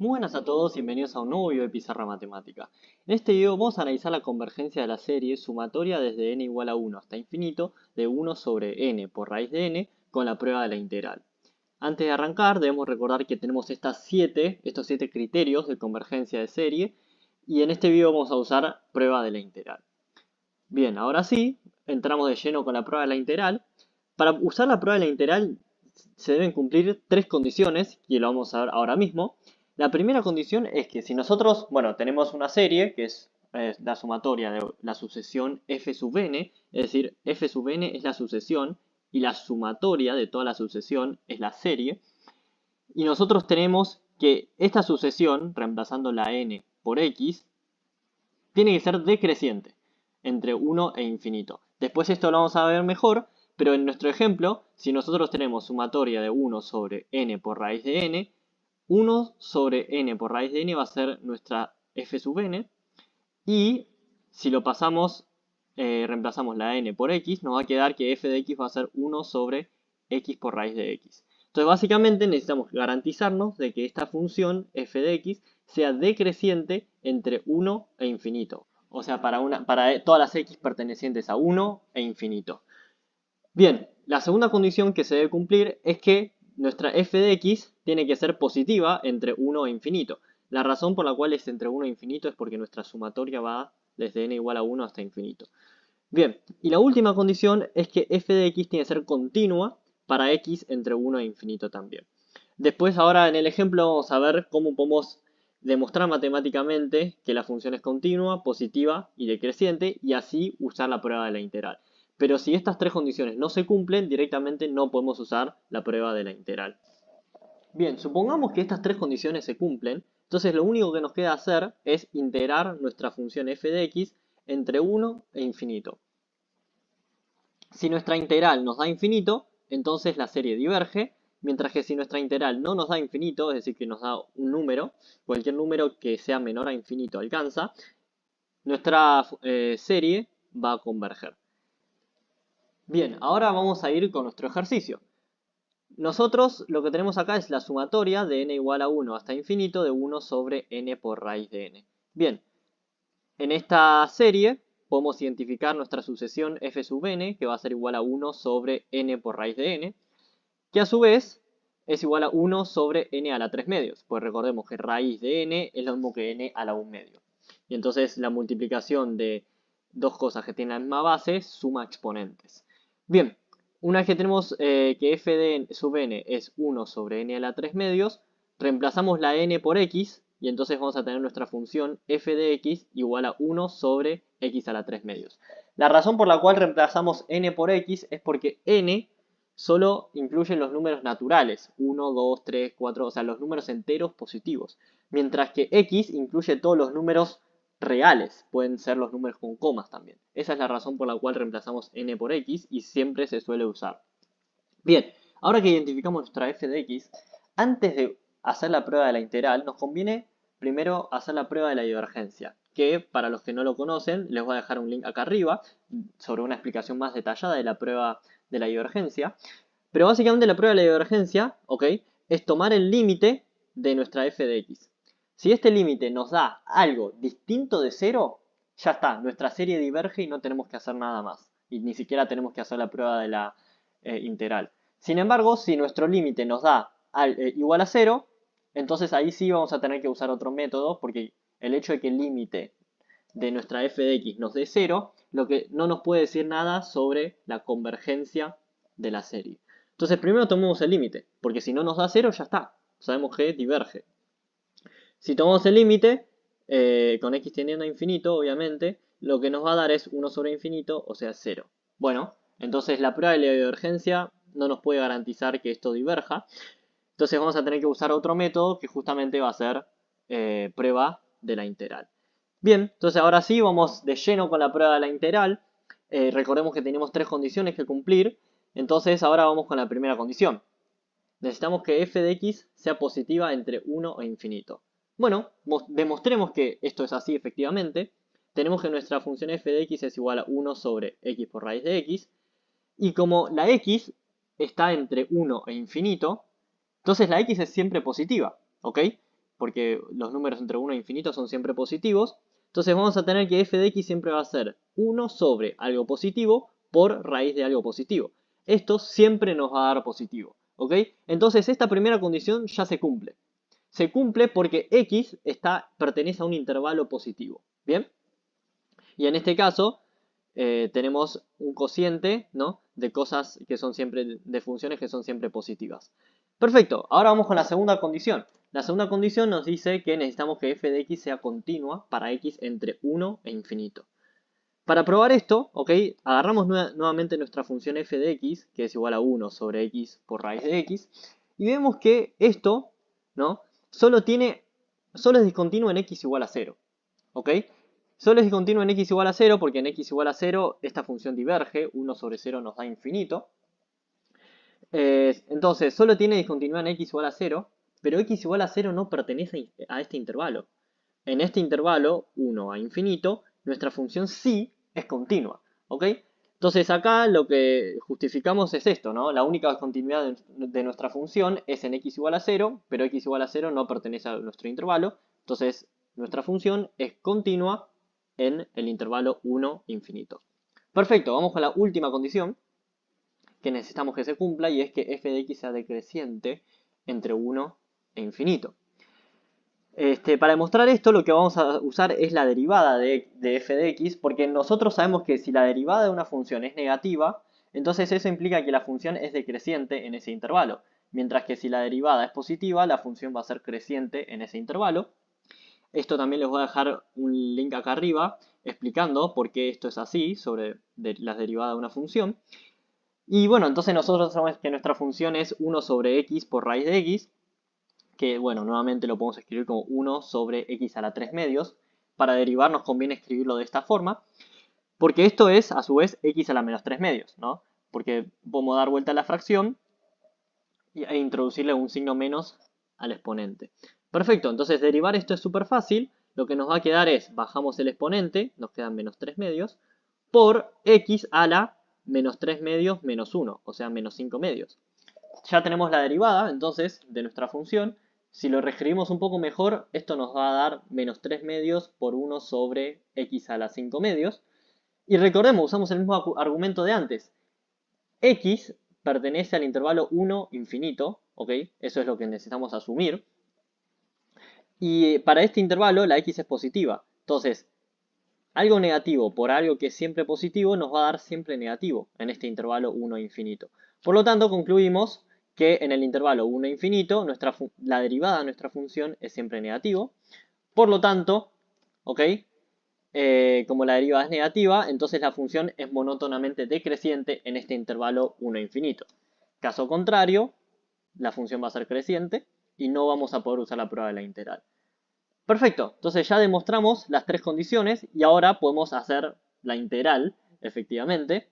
Muy buenas a todos y bienvenidos a un nuevo video de Pizarra Matemática. En este video vamos a analizar la convergencia de la serie sumatoria desde n igual a 1 hasta infinito de 1 sobre n por raíz de n con la prueba de la integral. Antes de arrancar debemos recordar que tenemos estos 7 criterios de convergencia de serie y en este video vamos a usar prueba de la integral. Bien, ahora sí, entramos de lleno con la prueba de la integral. Para usar la prueba de la integral se deben cumplir tres condiciones, y lo vamos a ver ahora mismo. La primera condición es que si nosotros, tenemos una serie, que es la sumatoria de la sucesión f sub n, es decir, f sub n es la sucesión, y la sumatoria de toda la sucesión es la serie, y nosotros tenemos que esta sucesión, reemplazando la n por x, tiene que ser decreciente entre 1 e infinito. Después esto lo vamos a ver mejor, pero en nuestro ejemplo, si nosotros tenemos sumatoria de 1 sobre n por raíz de n, 1 sobre n por raíz de n va a ser nuestra f sub n, y si lo pasamos, reemplazamos la n por x, nos va a quedar que f de x va a ser 1 sobre x por raíz de x. Entonces básicamente necesitamos garantizarnos de que esta función f de x sea decreciente entre 1 e infinito. O sea, para todas las x pertenecientes a 1 e infinito. Bien, la segunda condición que se debe cumplir es que nuestra f de x tiene que ser positiva entre 1 e infinito. La razón por la cual es entre 1 e infinito es porque nuestra sumatoria va desde n igual a 1 hasta infinito. Bien, y la última condición es que f de x tiene que ser continua para x entre 1 e infinito también. Después, ahora en el ejemplo vamos a ver cómo podemos demostrar matemáticamente que la función es continua, positiva y decreciente, y así usar la prueba de la integral. Pero si estas tres condiciones no se cumplen, directamente no podemos usar la prueba de la integral. Bien, supongamos que estas tres condiciones se cumplen, entonces lo único que nos queda hacer es integrar nuestra función f de x entre 1 e infinito. Si nuestra integral nos da infinito, entonces la serie diverge, mientras que si nuestra integral no nos da infinito, es decir, que nos da un número, cualquier número que sea menor a infinito alcanza, nuestra serie va a converger. Bien, ahora vamos a ir con nuestro ejercicio. Nosotros lo que tenemos acá es la sumatoria de n igual a 1 hasta infinito de 1 sobre n por raíz de n. Bien, en esta serie podemos identificar nuestra sucesión f sub n, que va a ser igual a 1 sobre n por raíz de n, que a su vez es igual a 1 sobre n a la 3 medios, pues recordemos que raíz de n es lo mismo que n a la 1 medio. Y entonces la multiplicación de dos cosas que tienen la misma base suma exponentes. Bien, una vez que tenemos que f de sub n es 1 sobre n a la 3 medios, reemplazamos la n por x, y entonces vamos a tener nuestra función f de x igual a 1 sobre x a la 3 medios. La razón por la cual reemplazamos n por x es porque n solo incluye los números naturales, 1, 2, 3, 4, o sea, los números enteros positivos. Mientras que x incluye todos los números reales, pueden ser los números con comas también. Esa es la razón por la cual reemplazamos n por x y siempre se suele usar. Bien, ahora que identificamos nuestra f de x, antes de hacer la prueba de la integral, nos conviene primero hacer la prueba de la divergencia, que para los que no lo conocen, les voy a dejar un link acá arriba sobre una explicación más detallada de la prueba de la divergencia. Pero básicamente la prueba de la divergencia, ¿ok?, es tomar el límite de nuestra f de x. Si este límite nos da algo distinto de 0, ya está, nuestra serie diverge y no tenemos que hacer nada más. Y ni siquiera tenemos que hacer la prueba de la integral. Sin embargo, si nuestro límite nos da igual a 0, entonces ahí sí vamos a tener que usar otro método, porque el hecho de que el límite de nuestra f de x nos dé 0, lo que no nos puede decir nada sobre la convergencia de la serie. Entonces primero tomemos el límite, porque si no nos da 0 ya está, sabemos que diverge. Si tomamos el límite, con x tendiendo a infinito, obviamente, lo que nos va a dar es 1 sobre infinito, o sea 0. Bueno, entonces la prueba de la divergencia no nos puede garantizar que esto diverja. Entonces vamos a tener que usar otro método que justamente va a ser prueba de la integral. Bien, entonces ahora sí vamos de lleno con la prueba de la integral. Recordemos que tenemos tres condiciones que cumplir. Entonces ahora vamos con la primera condición. Necesitamos que f de x sea positiva entre 1 e infinito. Bueno, demostremos que esto es así efectivamente. Tenemos que nuestra función f de x es igual a 1 sobre x por raíz de x. Y como la x está entre 1 e infinito, entonces la x es siempre positiva, ¿ok? porque los números entre 1 e infinito son siempre positivos. Entonces vamos a tener que f de x siempre va a ser 1 sobre algo positivo por raíz de algo positivo. Esto siempre nos va a dar positivo, ¿ok? Entonces esta primera condición ya se cumple. Se cumple porque x pertenece a un intervalo positivo, ¿bien? Y en este caso tenemos un cociente, ¿no?, de cosas que son siempre, de funciones que son siempre positivas. Perfecto, ahora vamos con la segunda condición. La segunda condición nos dice que necesitamos que f de x sea continua para x entre 1 e infinito. Para probar esto, ¿ok?, agarramos nuevamente nuestra función f de x, que es igual a 1 sobre x por raíz de x, y vemos que esto, ¿no?, solo es discontinuo en x igual a 0, ¿ok? Solo es discontinuo en x igual a 0 porque en x igual a 0 esta función diverge, 1 sobre 0 nos da infinito. Entonces, solo tiene discontinuidad en x igual a 0, pero x igual a 0 no pertenece a este intervalo. En este intervalo, 1 a infinito, nuestra función sí es continua, ¿ok? Entonces acá lo que justificamos es esto, ¿no? La única continuidad de nuestra función es en x igual a 0, pero x igual a 0 no pertenece a nuestro intervalo. Entonces nuestra función es continua en el intervalo 1 infinito. Perfecto, vamos con la última condición que necesitamos que se cumpla, y es que f de x sea decreciente entre 1 e infinito. Para demostrar esto, lo que vamos a usar es la derivada de f de x, porque nosotros sabemos que si la derivada de una función es negativa, entonces eso implica que la función es decreciente en ese intervalo, mientras que si la derivada es positiva, la función va a ser creciente en ese intervalo. Esto también les voy a dejar un link acá arriba explicando por qué esto es así sobre las derivadas de una función. Y bueno, entonces nosotros sabemos que nuestra función es 1 sobre x por raíz de x, que bueno, nuevamente lo podemos escribir como 1 sobre x a la 3 medios. Para derivar nos conviene escribirlo de esta forma, porque esto es a su vez x a la menos 3 medios, ¿no? Porque podemos dar vuelta a la fracción e introducirle un signo menos al exponente. Perfecto, entonces derivar esto es súper fácil. Lo que nos va a quedar es, bajamos el exponente, nos quedan menos 3 medios, por x a la menos 3 medios menos 1, o sea, menos 5 medios. Ya tenemos la derivada, entonces, de nuestra función. Si lo reescribimos un poco mejor, esto nos va a dar menos 3 medios por 1 sobre x a la 5 medios. Y recordemos, usamos el mismo argumento de antes. X pertenece al intervalo 1 infinito, ¿ok? Eso es lo que necesitamos asumir. Y para este intervalo la x es positiva. Entonces, algo negativo por algo que es siempre positivo nos va a dar siempre negativo en este intervalo 1 infinito. Por lo tanto, concluimos que en el intervalo 1 infinito la derivada de nuestra función es siempre negativo. Por lo tanto, ¿ok?, como la derivada es negativa, entonces la función es monótonamente decreciente en este intervalo 1 infinito. Caso contrario, la función va a ser creciente y no vamos a poder usar la prueba de la integral. Perfecto, entonces ya demostramos las tres condiciones y ahora podemos hacer la integral, efectivamente.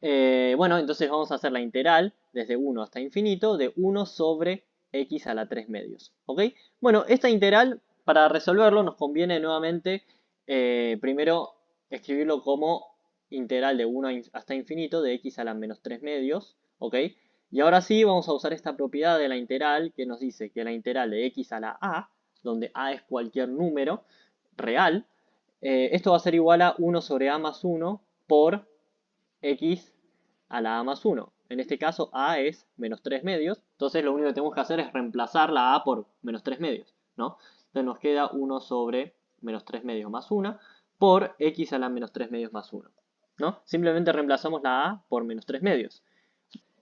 Bueno, entonces vamos a hacer la integral desde 1 hasta infinito de 1 sobre x a la 3 medios. ¿Ok? Bueno, esta integral, para resolverlo, nos conviene nuevamente primero escribirlo como integral de 1 hasta infinito de x a la menos 3 medios. ¿Ok? Y ahora sí vamos a usar esta propiedad de la integral que nos dice que la integral de x a la a, donde a es cualquier número real, esto va a ser igual a 1 sobre a más 1 por x a la a más 1. En este caso a es menos 3 medios, entonces lo único que tenemos que hacer es reemplazar la a por menos 3 medios, ¿no? Entonces nos queda 1 sobre menos 3 medios más 1 por x a la menos 3 medios más 1, ¿no? Simplemente reemplazamos la a por menos 3 medios.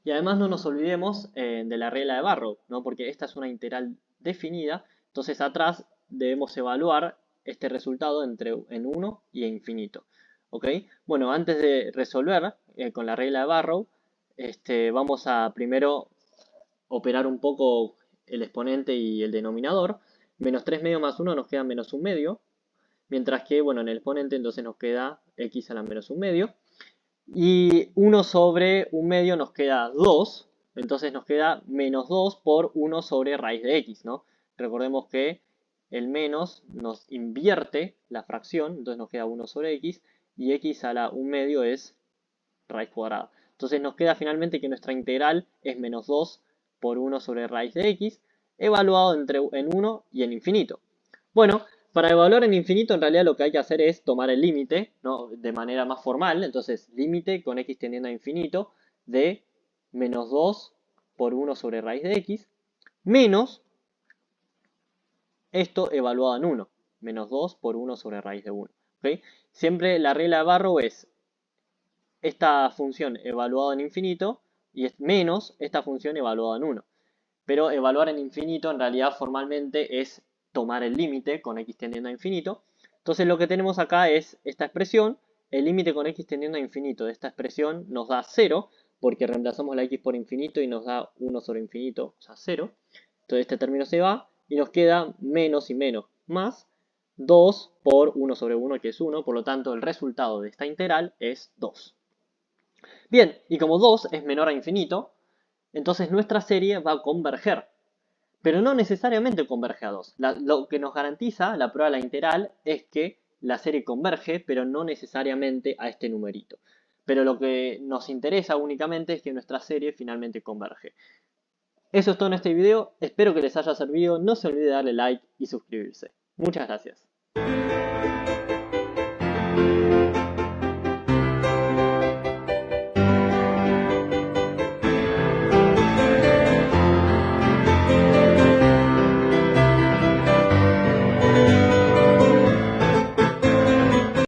Y además no nos olvidemos de la regla de Barrow, ¿no? Porque esta es una integral definida, entonces atrás debemos evaluar este resultado en 1 y en infinito. ¿Ok? Bueno, antes de resolver con la regla de Barrow, vamos a primero operar un poco el exponente y el denominador. Menos 3 medios más 1 nos queda menos 1 medio, mientras que, bueno, en el exponente entonces nos queda x a la menos 1 medio. Y 1 sobre 1 medio nos queda 2, entonces nos queda menos 2 por 1 sobre raíz de x, ¿no? Recordemos que el menos nos invierte la fracción, entonces nos queda 1 sobre x, y x a la 1 medio es raíz cuadrada. Entonces nos queda finalmente que nuestra integral es menos 2 por 1 sobre raíz de x, evaluado en 1 y en infinito. Bueno, para evaluar en infinito en realidad lo que hay que hacer es tomar el límite, ¿no? De manera más formal. Entonces, límite con x tendiendo a infinito de menos 2 por 1 sobre raíz de x, menos esto evaluado en 1, menos 2 por 1 sobre raíz de 1. ¿Okay? Siempre la regla de Barrow es esta función evaluada en infinito y es menos esta función evaluada en 1. Pero evaluar en infinito en realidad formalmente es tomar el límite con x tendiendo a infinito. Entonces lo que tenemos acá es esta expresión. El límite con x tendiendo a infinito de esta expresión nos da 0, porque reemplazamos la x por infinito y nos da 1 sobre infinito, o sea 0. Entonces este término se va y nos queda menos y menos más 2 por 1 sobre 1, que es 1. Por lo tanto, el resultado de esta integral es 2. Bien, y como 2 es menor a infinito, entonces nuestra serie va a converger. Pero no necesariamente converge a 2. Lo que nos garantiza la prueba de la integral es que la serie converge, pero no necesariamente a este numerito. Pero lo que nos interesa únicamente es que nuestra serie finalmente converge. Eso es todo en este video. Espero que les haya servido. No se olvide darle like y suscribirse. Muchas gracias.